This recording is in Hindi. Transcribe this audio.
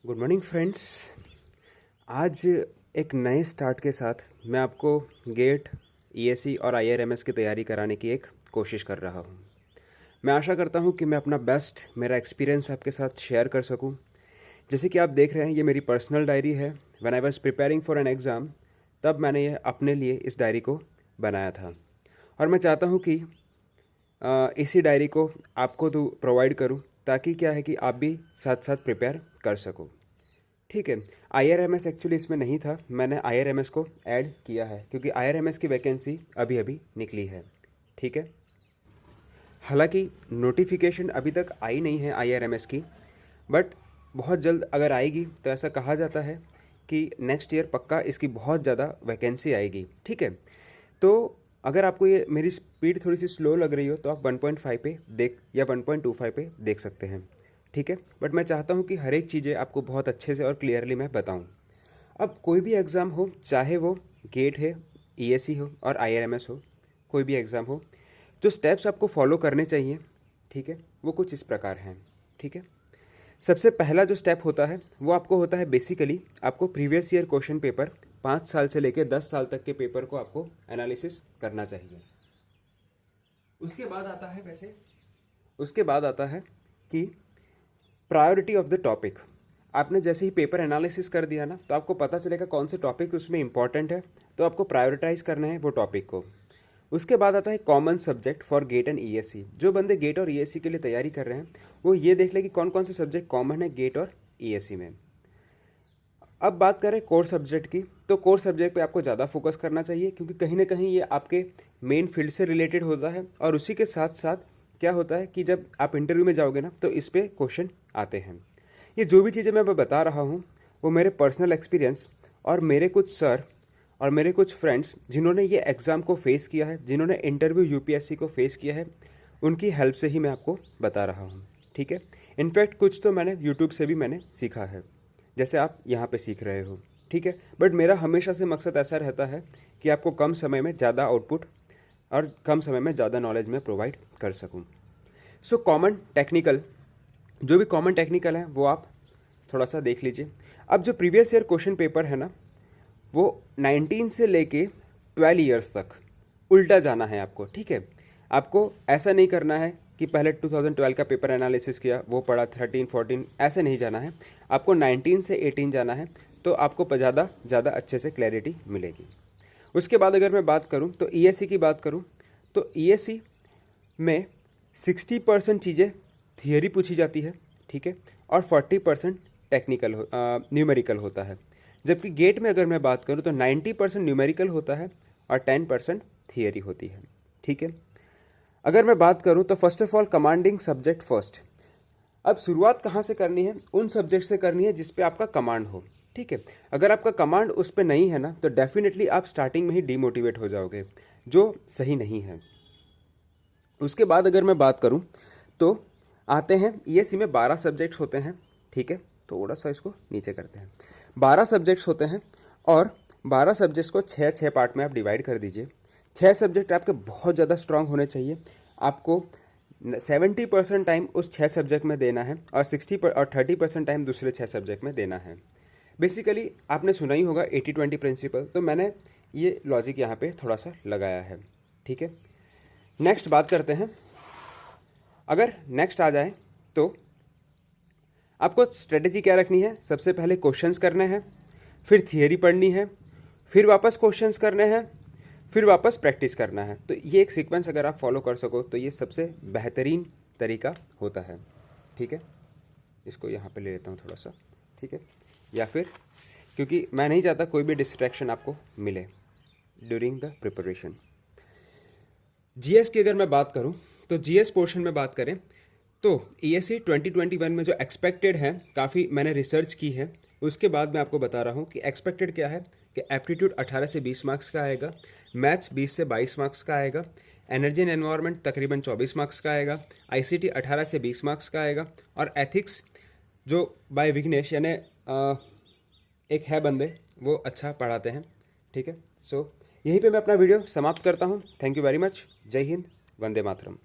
Good morning friends. आज एक नए स्टार्ट के साथ मैं आपको गेट, ईएसई और आईआरएमएस की तैयारी कराने की एक कोशिश कर रहा हूँ। मैं आशा करता हूँ कि मैं अपना बेस्ट, मेरा एक्सपीरियंस आपके साथ शेयर कर सकूँ। जैसे कि आप देख रहे हैं, ये मेरी पर्सनल डायरी है। When I was preparing for an exam, तब मैंने ये अपने लिए इस डायरी को बनाया था और मैं चाहता हूँ कि इसी डायरी को आपको तो प्रोवाइड करूँ, ताकि क्या है कि आप भी साथ साथ प्रिपेयर कर सको। ठीक है। आईआरएमएस एक्चुअली इसमें नहीं था, मैंने आईआरएमएस को ऐड किया है क्योंकि आईआरएमएस की वैकेंसी अभी अभी निकली है। ठीक है। हालांकि नोटिफिकेशन अभी तक आई नहीं है आईआरएमएस की, बट बहुत जल्द अगर आएगी तो ऐसा कहा जाता है कि नेक्स्ट ईयर पक्का इसकी बहुत ज़्यादा वैकेंसी आएगी। ठीक है। तो अगर आपको ये मेरी स्पीड थोड़ी सी स्लो लग रही हो तो आप 1.5 पे देख या 1.25 पे देख सकते हैं। ठीक है। बट मैं चाहता हूँ कि हर एक चीज़ें आपको बहुत अच्छे से और क्लियरली मैं बताऊँ। अब कोई भी एग्ज़ाम हो, चाहे वो गेट है, ईएसई हो और आईआरएमएस हो, कोई भी एग्ज़ाम हो, जो स्टेप्स आपको फॉलो करने चाहिए, ठीक है, वो कुछ इस प्रकार हैं। ठीक है। सबसे पहला जो स्टेप होता है वो आपको होता है, बेसिकली आपको प्रीवियस ईयर क्वेश्चन पेपर 5 साल से लेकर 10 साल तक के पेपर को आपको एनालिसिस करना चाहिए। उसके बाद आता है कि प्रायोरिटी ऑफ द टॉपिक। आपने जैसे ही पेपर एनालिसिस कर दिया ना, तो आपको पता चलेगा कौन से टॉपिक उसमें इंपॉर्टेंट है, तो आपको प्रायोरिटाइज करना है वो टॉपिक को। उसके बाद आता है common subject for GATE and ESC. जो बंदे गेट और ईएससी के लिए तैयारी कर रहे हैं वो ये देख ले कि कौन कौन से सब्जेक्ट कॉमन है गेट और ईएससी में। अब बात करें कोर सब्जेक्ट की, तो कोर सब्जेक्ट पे आपको ज़्यादा फोकस करना चाहिए क्योंकि कहीं ना कहीं ये आपके मेन फील्ड से रिलेटेड होता है। और उसी के साथ साथ क्या होता है कि जब आप इंटरव्यू में जाओगे ना, तो इस पे क्वेश्चन आते हैं। ये जो भी चीज़ें मैं बता रहा हूँ वो मेरे पर्सनल एक्सपीरियंस और मेरे कुछ सर और मेरे कुछ फ्रेंड्स जिन्होंने ये एग्ज़ाम को फेस किया है, जिन्होंने इंटरव्यू यूपीएससी को फेस किया है, उनकी हेल्प से ही मैं आपको बता रहा हूँ। ठीक है। इनफैक्ट कुछ तो मैंने यूट्यूब से भी मैंने सीखा है, जैसे आप यहाँ पे सीख रहे हो। ठीक है। बट मेरा हमेशा से मकसद ऐसा रहता है कि आपको कम समय में ज़्यादा आउटपुट और कम समय में ज़्यादा नॉलेज में प्रोवाइड कर सकूँ। सो कॉमन टेक्निकल, जो भी कॉमन टेक्निकल है वो आप थोड़ा सा देख लीजिए। अब जो प्रीवियस ईयर क्वेश्चन पेपर है ना, वो 19 से लेके 12 ईयर्स तक उल्टा जाना है आपको। ठीक है। आपको ऐसा नहीं करना है कि पहले 2012 का पेपर एनालिसिस किया, वो पढ़ा 13 14, ऐसे नहीं जाना है। आपको 19 से 18 जाना है, तो आपको ज़्यादा अच्छे से क्लैरिटी मिलेगी। उसके बाद अगर मैं बात करूं तो ईएससी की बात करूं, तो ईएससी में 60% चीज़ें थियरी पूछी जाती है। ठीक है। और 40% टेक्निकल न्यूमेरिकल होता है। जबकि गेट में अगर मैं बात करूं तो 90% न्यूमेरिकल होता है और 10% थियरी होती है। ठीक है। अगर मैं बात करूं तो first of all commanding subject first. अब शुरुआत कहाँ से करनी है? उन सब्जेक्ट से करनी है जिस पे आपका कमांड हो। ठीक है। अगर आपका कमांड उस पे नहीं है ना, तो डेफिनेटली आप स्टार्टिंग में ही डीमोटिवेट हो जाओगे, जो सही नहीं है। उसके बाद अगर मैं बात करूं तो आते हैं, ईएससी में 12 सब्जेक्ट्स होते हैं। ठीक है। थोड़ा सा इसको नीचे करते हैं। 12 सब्जेक्ट्स होते हैं और 12 सब्जेक्ट्स को 6 पार्ट में आप डिवाइड कर दीजिए। 6 सब्जेक्ट आपके बहुत ज़्यादा स्ट्रांग होने चाहिए। आपको 70% टाइम उस 6 सब्जेक्ट में देना है और 30% टाइम दूसरे 6 सब्जेक्ट में देना है। बेसिकली आपने सुना ही होगा 80-20 प्रिंसिपल, तो मैंने ये लॉजिक यहाँ पे थोड़ा सा लगाया है। ठीक है। नेक्स्ट बात करते हैं। अगर नेक्स्ट आ जाए तो आपको स्ट्रेटेजी क्या रखनी है? सबसे पहले क्वेश्चंस करने हैं, फिर थियरी पढ़नी है, फिर वापस क्वेश्चंस करने हैं, फिर वापस प्रैक्टिस करना है। तो ये एक सीक्वेंस अगर आप फॉलो कर सको तो ये सबसे बेहतरीन तरीका होता है। ठीक है। इसको यहाँ पे ले लेता हूँ थोड़ा सा। ठीक है। या फिर, क्योंकि मैं नहीं चाहता कोई भी डिस्ट्रैक्शन आपको मिले ड्यूरिंग द प्रिपरेशन। जीएस की अगर मैं बात करूं तो जीएस पोर्शन में बात करें तो ईएससी 2021 में जो एक्सपेक्टेड है, काफ़ी मैंने रिसर्च की है, उसके बाद मैं आपको बता रहा हूं कि एक्सपेक्टेड क्या है। कि एप्टीट्यूड 18 से 20 मार्क्स का आएगा, मैथ्स 20 से 22 मार्क्स का आएगा, एनर्जी एंड एनवायरनमेंट तकरीबन 24 मार्क्स का आएगा, आईसीटी 18 से 20 मार्क्स का आएगा, और एथिक्स जो बाय विघ्नेश यानी एक है बंदे, वो अच्छा पढ़ाते हैं। ठीक है। सो यहीं पे मैं अपना वीडियो समाप्त करता हूँ। Thank you very much. जय हिंद, वंदे मातरम।